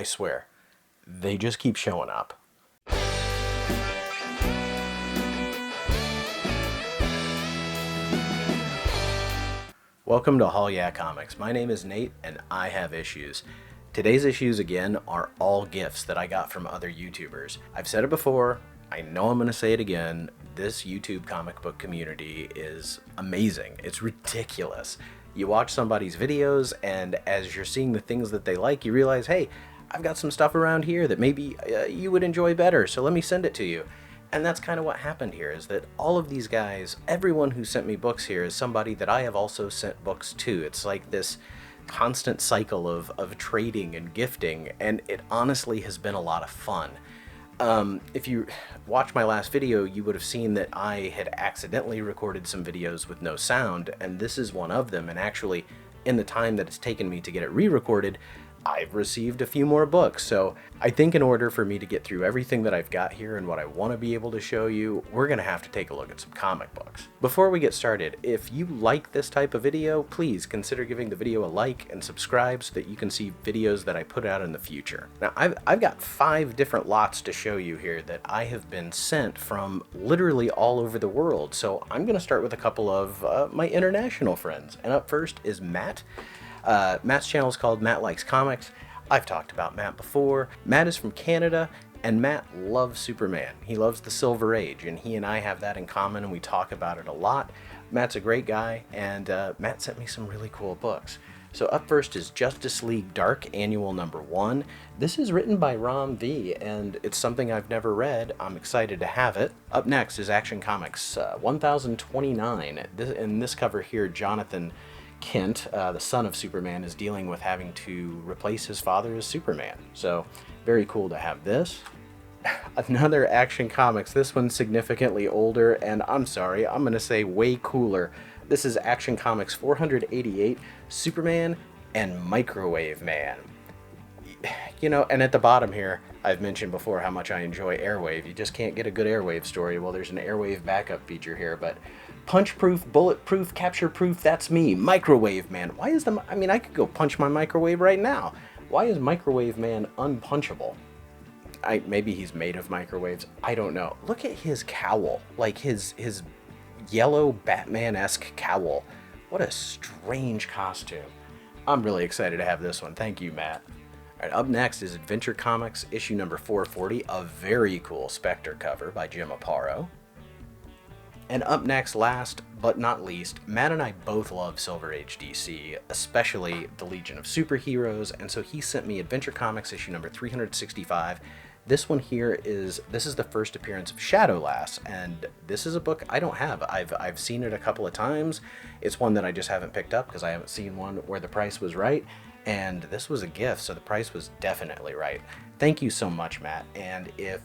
I swear, they just keep showing up. Welcome to Haul Yeah Comics. My name is Nate, and I have issues. Today's issues, again, are all gifts that I got from other YouTubers. I've said it before, I know I'm going to say it again, this YouTube comic book community is amazing. It's ridiculous. You watch somebody's videos, and as you're seeing the things that they like, you realize, hey, I've got some stuff around here that maybe you would enjoy better, so let me send it to you. And that's kind of what happened here, is that all of these guys, everyone who sent me books here is somebody that I have also sent books to. It's like this constant cycle of trading and gifting, and it honestly has been a lot of fun. If you watched my last video, you would have seen that I had accidentally recorded some videos with no sound, and this is one of them. And actually, in the time that it's taken me to get it re-recorded, I've received a few more books. So I think in order for me to get through everything that I've got here and what I want to be able to show you, we're going to have to take a look at some comic books. Before we get started, if you like this type of video, please consider giving the video a like and subscribe so that you can see videos that I put out in the future. Now, I've got 5 different lots to show you here that I have been sent from literally all over the world. So I'm going to start with a couple of my international friends. And up first is Matt. Matt's channel is called Matt Likes Comics. I've talked about Matt before. Matt is from Canada, and Matt loves Superman. He loves the Silver Age, and he and I have that in common, and we talk about it a lot. Matt's a great guy, and Matt sent me some really cool books. So up first is Justice League Dark Annual number 1. This is written by Ram V, and it's something I've never read. I'm excited to have it. Up next is Action Comics 1029. In this cover here, Jonathan Kent, the son of Superman, is dealing with having to replace his father as Superman. So, very cool to have this. Another Action Comics, this one's significantly older, and I'm sorry, I'm going to say way cooler. This is Action Comics 488, Superman and Microwave Man. You know, and at the bottom here, I've mentioned before how much I enjoy Airwave. You just can't get a good Airwave story. Well, there's an Airwave backup feature here, but punch-proof, bulletproof, capture-proof, that's me, Microwave Man. Why is I mean, I could go punch my microwave right now. Why is Microwave Man unpunchable? Maybe he's made of microwaves. I don't know. Look at his cowl, like his yellow Batman-esque cowl. What a strange costume. I'm really excited to have this one. Thank you, Matt. All right, up next is Adventure Comics, issue number 440, a very cool Spectre cover by Jim Aparo. And up next, last but not least, Matt and I both love Silver Age DC, especially the Legion of Superheroes, and so he sent me Adventure Comics issue number 365. This one here is the first appearance of Shadowlass, and this is a book I don't have. I've seen it a couple of times. It's one that I just haven't picked up because I haven't seen one where the price was right, and this was a gift, so the price was definitely right. Thank you so much, Matt, and if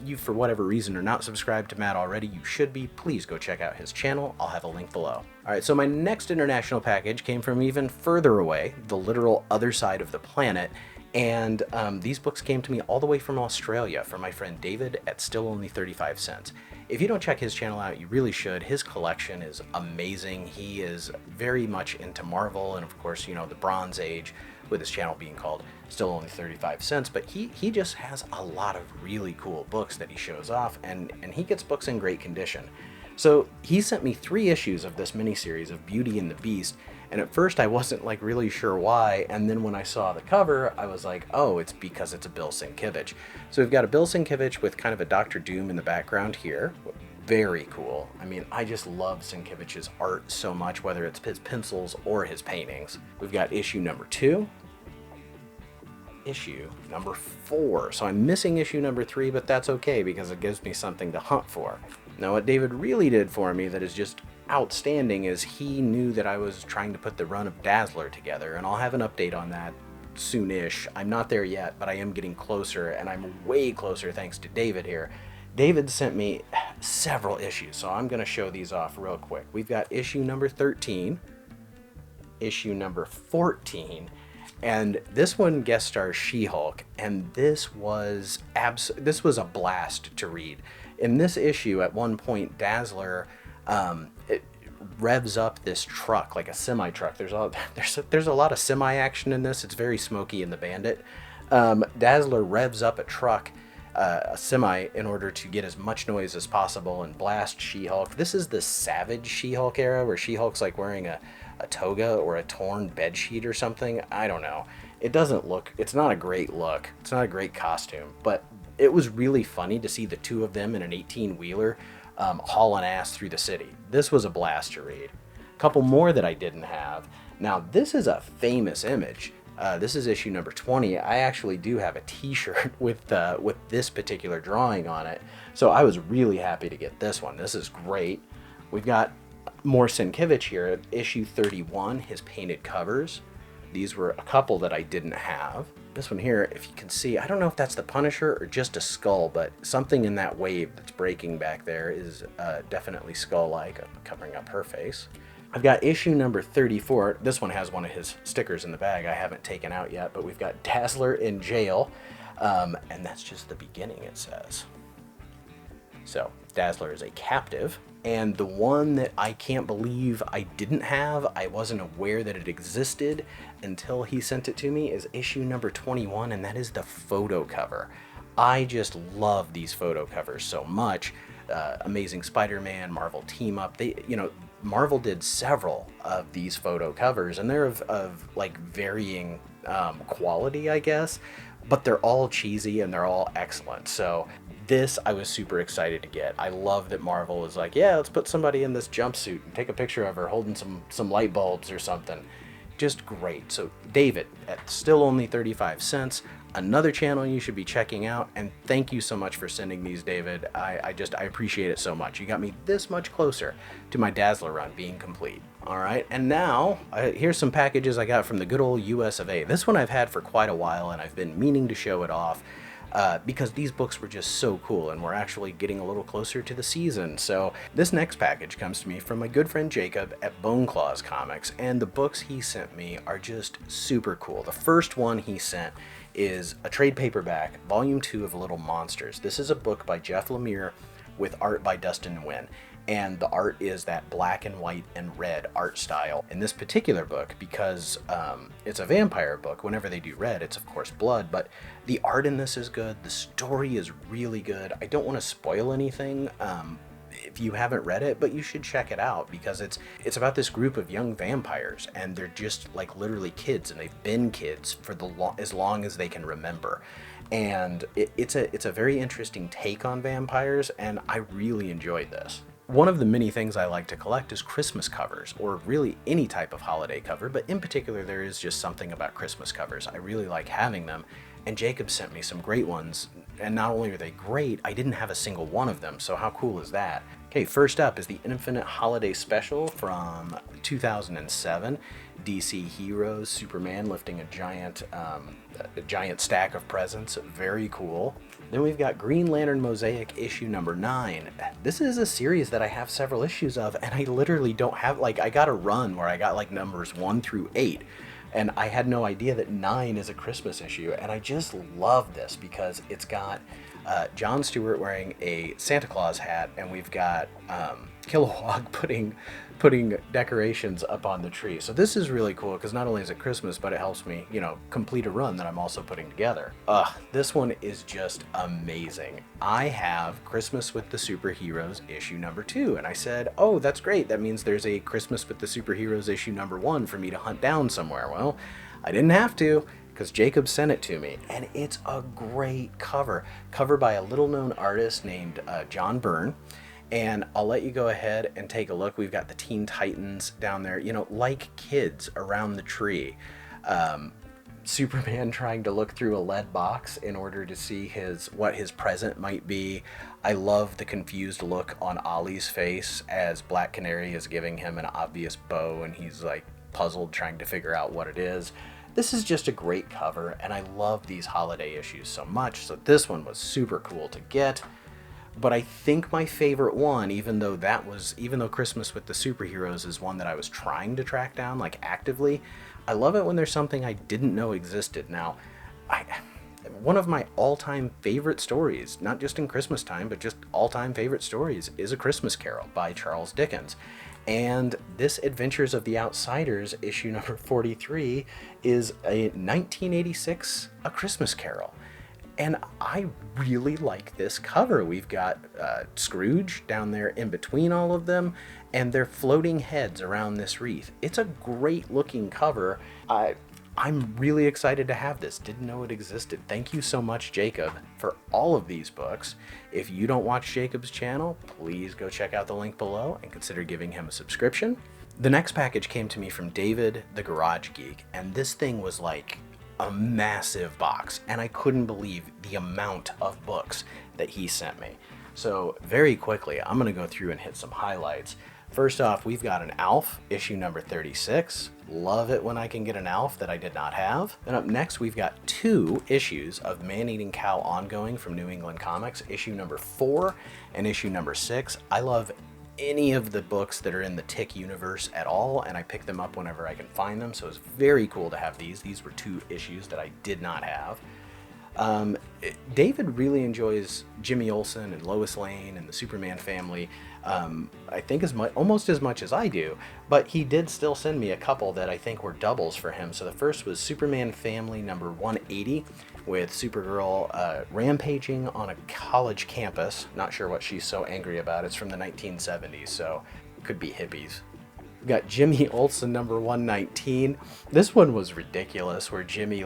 you, for whatever reason, are not subscribed to Matt already, you should be. Please go check out his channel. I'll have a link below. Alright, so my next international package came from even further away, the literal other side of the planet, and these books came to me all the way from Australia from my friend David at still only 35 cents. If you don't check his channel out, you really should. His collection is amazing. He is very much into Marvel and, of course, you know, the Bronze Age, with his channel being called Still Only 35 Cents, but he just has a lot of really cool books that he shows off, and he gets books in great condition. So he sent me 3 issues of this miniseries of Beauty and the Beast, and at first I wasn't like really sure why, and then when I saw the cover, I was like, oh, it's because it's a Bill Sienkiewicz. So we've got a Bill Sienkiewicz with kind of a Dr. Doom in the background here. Very cool. I mean, I just love Sienkiewicz's art so much, whether it's his pencils or his paintings. We've got issue number 2, issue number 4. So I'm missing issue number 3, but that's okay because it gives me something to hunt for. Now, what David really did for me that is just outstanding is he knew that I was trying to put the run of Dazzler together, and I'll have an update on that soonish. I'm not there yet, but I am getting closer, and I'm way closer thanks to David here. David sent me several issues, so I'm going to show these off real quick. We've got issue number 13, issue number 14, and this one guest stars She-Hulk, and this was a blast to read. In this issue, at one point, Dazzler it revs up this truck like a semi truck. There's a lot of semi action in this. It's very Smokey and the Bandit. Dazzler revs up a truck, a semi, in order to get as much noise as possible and blast She-Hulk. This is the Savage She-Hulk era, where She-Hulk's like wearing a toga or a torn bedsheet or something. I don't know. It doesn't look, it's not a great look. It's not a great costume, but it was really funny to see the two of them in an 18-wheeler hauling ass through the city. This was a blast to read. A couple more that I didn't have. Now, this is a famous image. This is issue number 20. I actually do have a t-shirt with this particular drawing on it, so I was really happy to get this one. This is great. We've got more Sienkiewicz here, issue 31, his painted covers. These were a couple that I didn't have. This one here, if you can see, I don't know if that's the Punisher or just a skull, but something in that wave that's breaking back there is definitely skull-like. I'm covering up her face. I've got issue number 34. This one has one of his stickers in the bag I haven't taken out yet, but we've got Dazzler in jail, and that's just the beginning, it says. So, Dazzler is a captive, and the one that I can't believe I didn't have, I wasn't aware that it existed until he sent it to me, is issue number 21, and that is the photo cover. I just love these photo covers so much. Amazing Spider-Man, Marvel Team Up, Marvel did several of these photo covers, and they're of like varying quality, I guess, but they're all cheesy and they're all excellent. So this I was super excited to get. I love that Marvel was like, yeah, let's put somebody in this jumpsuit and take a picture of her holding some light bulbs or something. Just great. So David, at still only 35 cents, another channel you should be checking out, and thank you so much for sending these, David. I appreciate it so much. You got me this much closer to my Dazzler run being complete. All right, and now here's some packages I got from the good old US of A. This one I've had for quite a while, and I've been meaning to show it off because these books were just so cool, and we're actually getting a little closer to the season. So this next package comes to me from my good friend Jacob at Bone Claws Comics, and the books he sent me are just super cool. The first one he sent is a trade paperback, volume 2 of Little Monsters. This is a book by Jeff Lemire with art by Dustin Nguyen, and the art is that black and white and red art style. In this particular book, because it's a vampire book, whenever they do red, it's of course blood, but the art in this is good, the story is really good. I don't want to spoil anything if you haven't read it, but you should check it out, because it's about this group of young vampires, and they're just like literally kids, and they've been kids for as long as they can remember. And it's a very interesting take on vampires, and I really enjoyed this. One of the many things I like to collect is Christmas covers, or really any type of holiday cover, but in particular there is just something about Christmas covers. I really like having them, and Jacob sent me some great ones, and not only are they great, I didn't have a single one of them, so how cool is that? Okay, first up is the Infinite Holiday Special from 2007. DC Heroes, Superman lifting a giant stack of presents, very cool. Then we've got Green Lantern Mosaic issue number 9. This is a series that I have several issues of, and I literally don't have, I got a run where I got like numbers 1 through 8, and I had no idea that 9 is a Christmas issue, and I just love this because it's got Jon Stewart wearing a Santa Claus hat, and we've got Kilowog putting decorations up on the tree. So this is really cool because not only is it Christmas, but it helps me, complete a run that I'm also putting together. This one is just amazing. I have Christmas with the Superheroes issue number 2, and I said, oh, that's great. That means there's a Christmas with the Superheroes issue number 1 for me to hunt down somewhere. Well, I didn't have to, because Jacob sent it to me, and it's a great cover by a little-known artist named John Byrne. And I'll let you go ahead and take a look. We've got the Teen Titans down there, like kids around the tree. Superman trying to look through a lead box in order to see what his present might be. I love the confused look on Ollie's face as Black Canary is giving him an obvious bow, and he's like puzzled trying to figure out what it is. This is just a great cover, and I love these holiday issues so much, so this one was super cool to get. But I think my favorite one, even though Christmas with the Superheroes is one that I was trying to track down, actively, I love it when there's something I didn't know existed. Now, one of my all-time favorite stories, not just in Christmas time, but just all-time favorite stories, is A Christmas Carol by Charles Dickens. And this Adventures of the Outsiders, issue number 43, is a 1986 A Christmas Carol. And I really like this cover. We've got Scrooge down there in between all of them, and they're floating heads around this wreath. It's a great looking cover. I'm really excited to have this. Didn't know it existed. Thank you so much, Jacob, for all of these books. If you don't watch Jacob's channel, please go check out the link below and consider giving him a subscription. The next package came to me from David, the Garage Geek, and this thing was like a massive box, and I couldn't believe the amount of books that he sent me. So very quickly, I'm going to go through and hit some highlights. First off, we've got an Alf, issue number 36. Love it when I can get an Alf that I did not have. Then up next, we've got 2 issues of Man-Eating Cow Ongoing from New England Comics, issue number 4 and issue number 6. I love any of the books that are in the Tick universe at all, and I pick them up whenever I can find them, so it's very cool to have these. These were 2 issues that I did not have. David really enjoys Jimmy Olsen and Lois Lane and the Superman family, I think almost as much as I do, but he did still send me a couple that I think were doubles for him. So the first was Superman Family number 180 with Supergirl rampaging on a college campus. Not sure what she's so angry about. It's from the 1970s, so it could be hippies. We got Jimmy Olsen number 119. This one was ridiculous, where Jimmy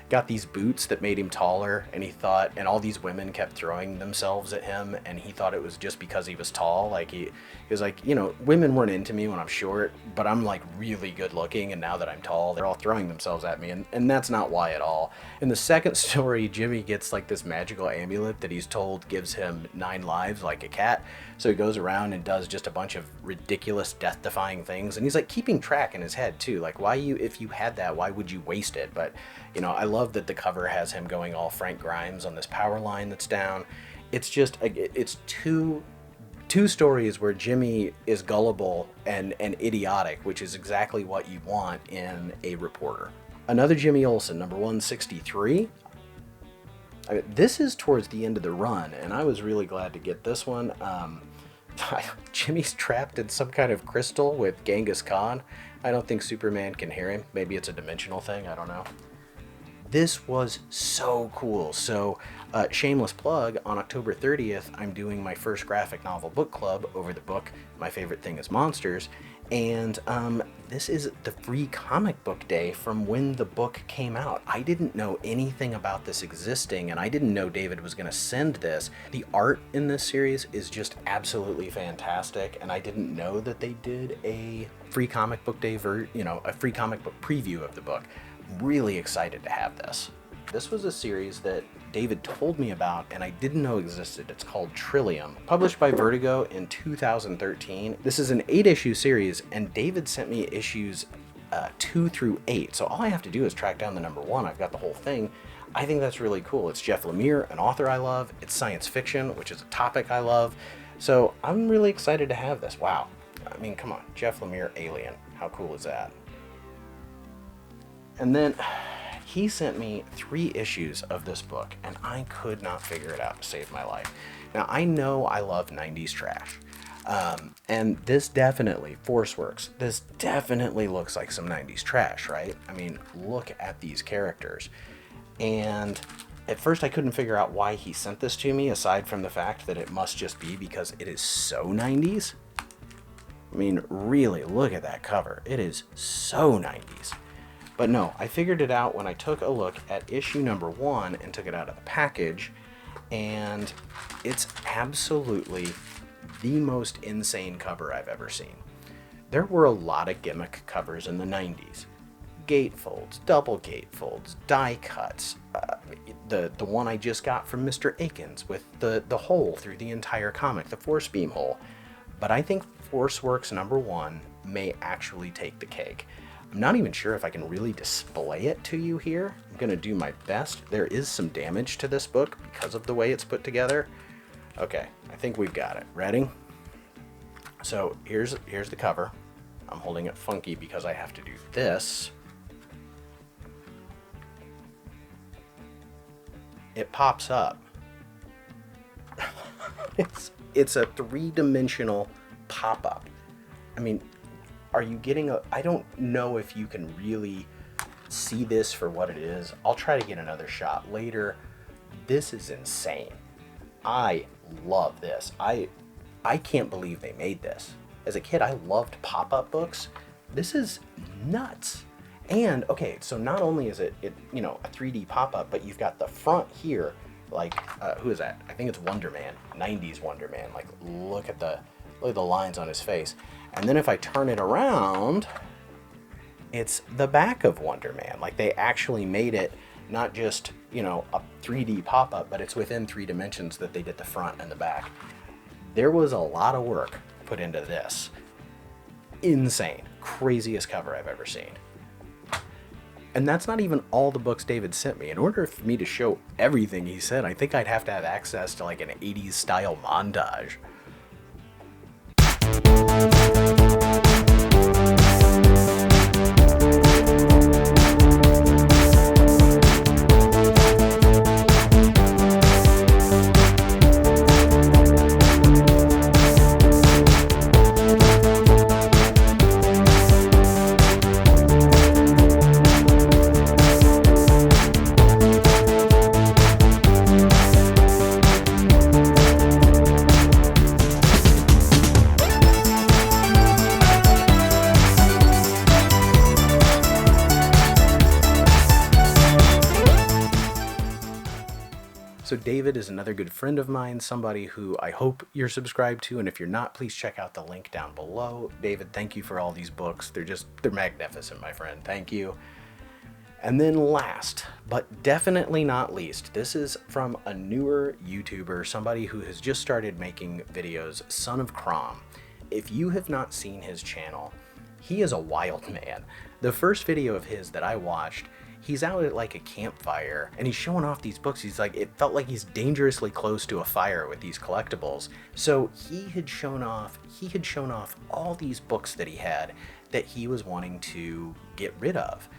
got these boots that made him taller, and and all these women kept throwing themselves at him, and he thought it was just because he was tall. He was like, women weren't into me when I'm short, but I'm really good looking, and now that I'm tall, they're all throwing themselves at me, and that's not why at all. In the second story, Jimmy gets this magical amulet that he's told gives him 9 lives like a cat, so he goes around and does just a bunch of ridiculous death-defying things, and he's keeping track in his head too, if you had that, why would you waste it? But I love that the cover has him going all Frank Grimes on this power line that's down. It's just, it's two stories where Jimmy is gullible and idiotic, which is exactly what you want in a reporter. Another Jimmy Olsen, number 163. This is towards the end of the run, and I was really glad to get this one. Jimmy's trapped in some kind of crystal with Genghis Khan. I don't think Superman can hear him. Maybe it's a dimensional thing, I don't know. This was so cool. So, shameless plug, on October 30th, I'm doing my first graphic novel book club over the book My Favorite Thing is Monsters, and this is the free comic book day from when the book came out. I didn't know anything about this existing, and I didn't know David was going to send this. The art in this series is just absolutely fantastic, and I didn't know that they did a free comic book day, a free comic book preview of the book. Really excited to have this. This was a series that David told me about and I didn't know existed. It's called Trillium, published by Vertigo in 2013. This is an 8-issue series, and David sent me issues 2 through 8. So all I have to do is track down the number 1. I've got the whole thing. I think that's really cool. It's Jeff Lemire, an author I love. It's science fiction, which is a topic I love. So I'm really excited to have this. Wow. I mean, come on. Jeff Lemire, Alien. How cool is that? And then he sent me 3 issues of this book, and I could not figure it out to save my life. Now, I know I love 90s trash, and this definitely, Forceworks, this definitely looks like some 90s trash, right? I mean, look at these characters. And at first I couldn't figure out why he sent this to me, aside from the fact that it must just be because it is so 90s. I mean, really, look at that cover. It is so 90s. But no, I figured it out when I took a look at issue number 1 and took it out of the package, and it's absolutely the most insane cover I've ever seen. There were a lot of gimmick covers in the 90s. Gatefolds, double gatefolds, die cuts, the one I just got from Mr. Akins with the hole through the entire comic, the force beam hole. But I think Forceworks number 1 may actually take the cake. I'm not even sure if I can really display it to you here. I'm going to do my best. There is some damage to this book because of the way it's put together. Okay, I think we've got it. Ready? So here's the cover. I'm holding it funky because I have to do this. it pops up. It's a three-dimensional pop-up. I mean, are you getting a... I don't know if you can really see this for what it is. I'll try to get another shot later. This is insane. I love this. I can't believe they made this. As a kid, I loved pop-up books. This is nuts. And, okay, so not only is it you know, a 3D pop-up, but you've got the front here, like, who is that? I think it's Wonder Man, 90s Wonder Man. Like, look at the lines on his face. And then if I turn it around, it's the back of Wonder Man. Like, they actually made it not just, you know, a 3D pop-up, but it's within 3 dimensions that they did the front and the back. There was a lot of work put into this. Insane. Craziest cover I've ever seen. And that's not even all the books David sent me. In order for me to show everything he said, I think I'd have to have access to like an 80s style montage. So David is another good friend of mine, somebody who I hope you're subscribed to, and if you're not, please check out the link down below. David, thank you for all these books. They're magnificent, my friend. Thank you. And then last, but definitely not least, this is from a newer YouTuber, somebody who has just started making videos, Son of Crom. If you have not seen his channel, he is a wild man. The first video of his that I watched, he's out at like a campfire and he's showing off these books. He's like, it felt like he's dangerously close to a fire with these collectibles. So he had shown off all these books that he had that he was wanting to get rid of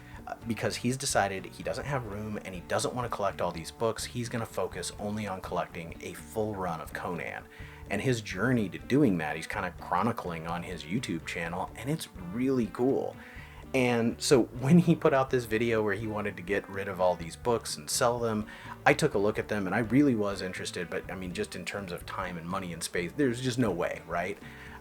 because he's decided he doesn't have room and he doesn't want to collect all these books. He's going to focus only on collecting a full run of Conan. And his journey to doing that, he's kind of chronicling on his YouTube channel, and it's really cool. And so when he put out this video where he wanted to get rid of all these books and sell them, I took a look at them and I really was interested, but I mean, just in terms of time and money and space, there's just no way, right?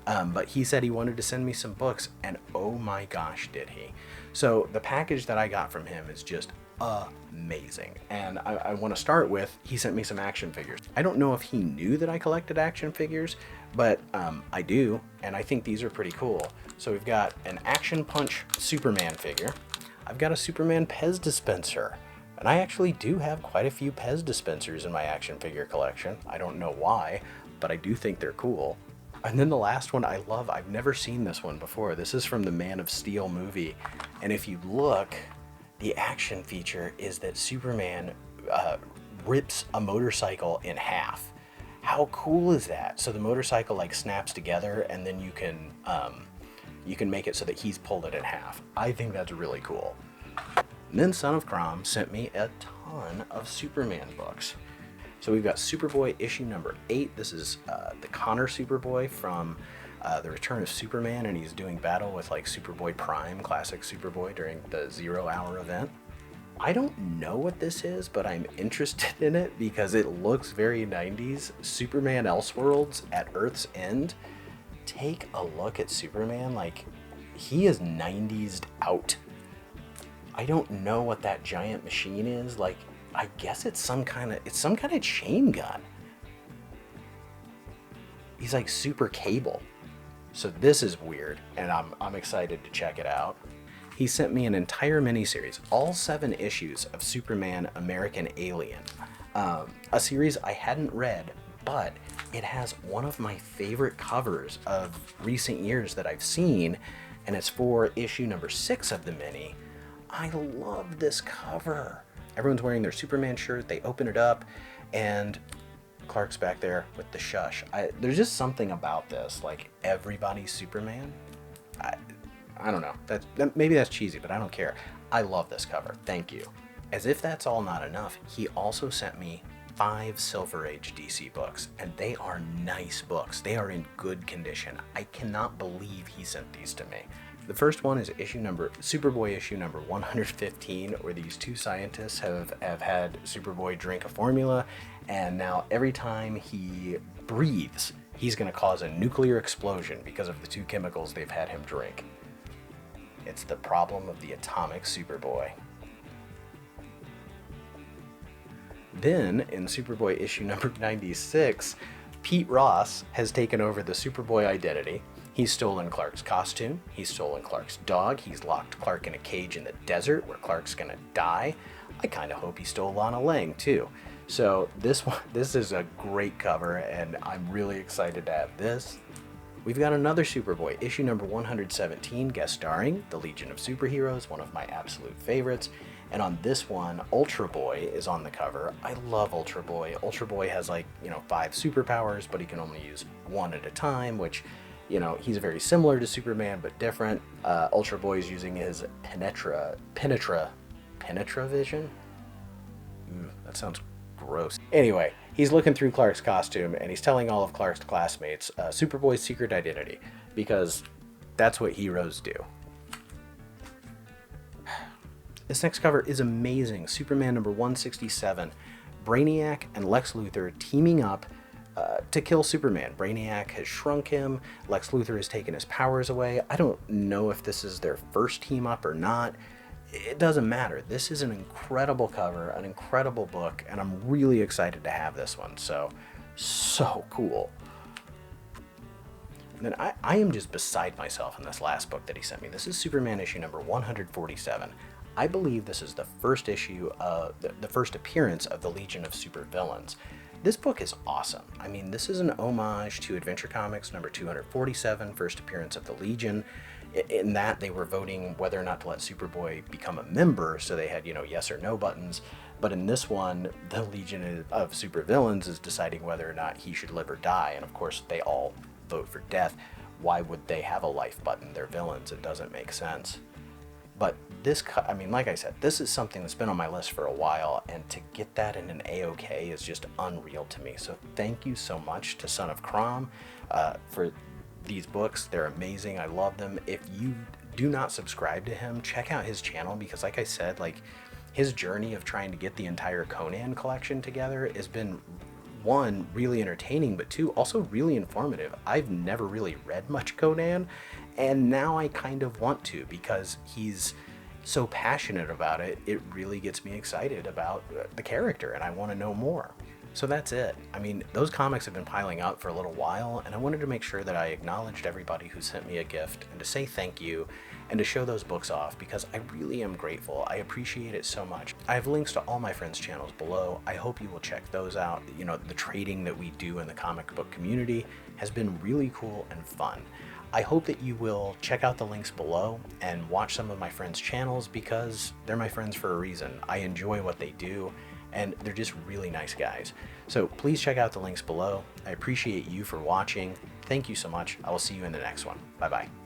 But he said he wanted to send me some books, and oh my gosh, did he. So the package that I got from him is just amazing. And I want to start with, he sent me some action figures. I don't know if he knew that I collected action figures, but I do, and I think these are pretty cool. So we've got an Action Punch Superman figure. I've got a Superman Pez dispenser, and I actually do have quite a few Pez dispensers in my action figure collection. I don't know why, but I do think they're cool. And then the last one I love, I've never seen this one before. This is from the Man of Steel movie, and if you look, the action feature is that Superman rips a motorcycle in half. How cool is that? So the motorcycle like snaps together, and then you can make it so that he's pulled it in half. I think that's really cool. And then Son of Crom sent me a ton of Superman books. So we've got Superboy issue number 8. This is the Connor Superboy from The Return of Superman, and he's doing battle with like Superboy Prime, classic Superboy, during the 0 Hour event. I don't know what this is, but I'm interested in it because it looks very 90s. Superman Elseworlds at Earth's End. Take a look at Superman, like, he is 90s'd out. I don't know what that giant machine is. Like, I guess it's some kind of chain gun. He's like super cable. So this is weird, and I'm excited to check it out. He sent me an entire miniseries, all 7 issues of Superman American Alien. A series I hadn't read, but it has one of my favorite covers of recent years that I've seen, and it's for issue number 6 of the mini. I love this cover. Everyone's wearing their Superman shirt, they open it up, and Clark's back there with the shush. There's just something about this, like everybody's Superman. I don't know, maybe that's cheesy, but I don't care. I love this cover, thank you. As if that's all not enough, he also sent me 5 Silver Age DC books, and they are nice books. They are in good condition. I cannot believe he sent these to me. The first one is Superboy issue number 115, where these two scientists have had Superboy drink a formula, and now every time he breathes, he's going to cause a nuclear explosion because of the two chemicals they've had him drink. It's the problem of the atomic Superboy. Then, in Superboy issue number 96, Pete Ross has taken over the Superboy identity. He's stolen Clark's costume, he's stolen Clark's dog, he's locked Clark in a cage in the desert where Clark's gonna die. I kind of hope he stole Lana Lang too. So this is a great cover, and I'm really excited to have this. We've got another Superboy, issue number 117, guest starring the Legion of Superheroes, one of my absolute favorites. And on this one, Ultra Boy is on the cover. I love Ultra Boy. Ultra Boy has 5 superpowers, but he can only use one at a time, which, he's very similar to Superman, but different. Ultra Boy is using his penetra vision? That sounds gross. Anyway, he's looking through Clark's costume, and he's telling all of Clark's classmates Superboy's secret identity, because that's what heroes do. This next cover is amazing. Superman number 167. Brainiac and Lex Luthor teaming up to kill Superman. Brainiac has shrunk him. Lex Luthor has taken his powers away. I don't know if this is their first team up or not. It doesn't matter. This is an incredible cover, an incredible book, and I'm really excited to have this one. So cool. And then I am just beside myself in this last book that he sent me. This is Superman issue number 147. I believe this is the first issue, the first appearance of the Legion of Supervillains. This book is awesome. I mean, this is an homage to Adventure Comics number 247, first appearance of the Legion. In that, they were voting whether or not to let Superboy become a member, so they had, yes or no buttons. But in this one, the Legion of Supervillains is deciding whether or not he should live or die, and of course, they all vote for death. Why would they have a life button? They're villains. It doesn't make sense. But like I said, this is something that's been on my list for a while, and to get that in an A-OK is just unreal to me. So thank you so much to Son of Crom for these books. They're amazing. I love them. If you do not subscribe to him, check out his channel, because like I said, his journey of trying to get the entire Conan collection together has been, one, really entertaining, but two, also really informative. I've never really read much Conan, and now I kind of want to, because he's so passionate about it. It really gets me excited about the character, and I want to know more. So that's it. I mean, those comics have been piling up for a little while, and I wanted to make sure that I acknowledged everybody who sent me a gift, and to say thank you, and to show those books off, because I really am grateful. I appreciate it so much. I have links to all my friends' channels below. I hope you will check those out. The trading that we do in the comic book community has been really cool and fun. I hope that you will check out the links below and watch some of my friends' channels, because they're my friends for a reason. I enjoy what they do, and they're just really nice guys. So please check out the links below. I appreciate you for watching. Thank you so much. I will see you in the next one. Bye-bye.